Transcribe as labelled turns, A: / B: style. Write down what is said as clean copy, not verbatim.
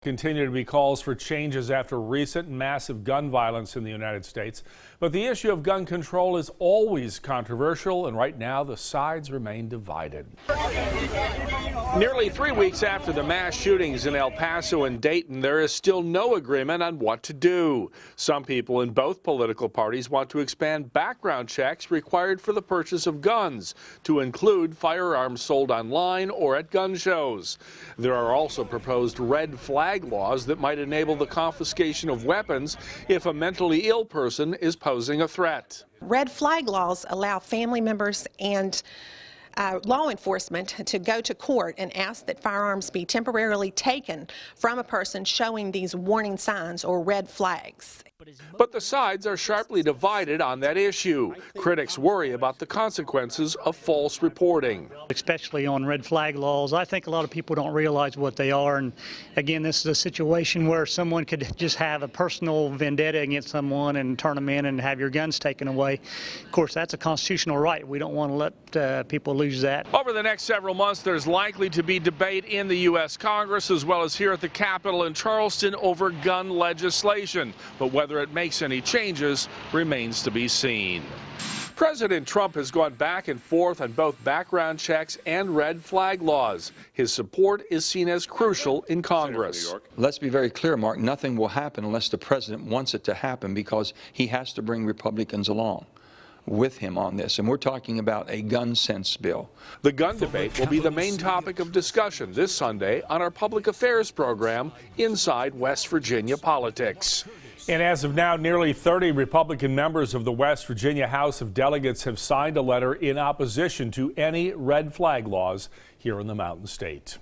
A: Continue to be calls for changes after recent massive gun violence in the United States. But the issue of gun control is always controversial, and right now the sides remain divided. Nearly 3 weeks after the mass shootings in El Paso and Dayton, there is still no agreement on what to do. Some people in both political parties want to expand background checks required for the purchase of guns to include firearms sold online or at gun shows. There are also proposed red flag laws that might enable the confiscation of weapons if a mentally ill person is posing a threat.
B: Red flag laws allow family members and law enforcement to go to court and ask that firearms be temporarily taken from a person showing these warning signs or red flags.
A: But the sides are sharply divided on that issue. Critics worry about the consequences of false reporting.
C: Especially on red flag laws, I think a lot of people don't realize what they are. And again, this is a situation where someone could just have a personal vendetta against someone and turn them in and have your guns taken away. Of course, that's a constitutional right. We don't want to let people lose that.
A: Over the next several months, there's likely to be debate in the U.S. Congress as well as here at the Capitol in Charleston over gun legislation. But whether it makes any changes remains to be seen. President Trump has gone back and forth on both background checks and red flag laws. His support is seen as crucial in Congress.
D: Let's be very clear, Mark, nothing will happen unless the president wants it to happen, because he has to bring Republicans along with him on this, and we're talking about a gun sense bill.
A: The gun debate will be the main topic of discussion this Sunday on our public affairs program, Inside West Virginia Politics. And as of now, nearly 30 Republican members of the West Virginia House of Delegates have signed a letter in opposition to any red flag laws here in the Mountain State.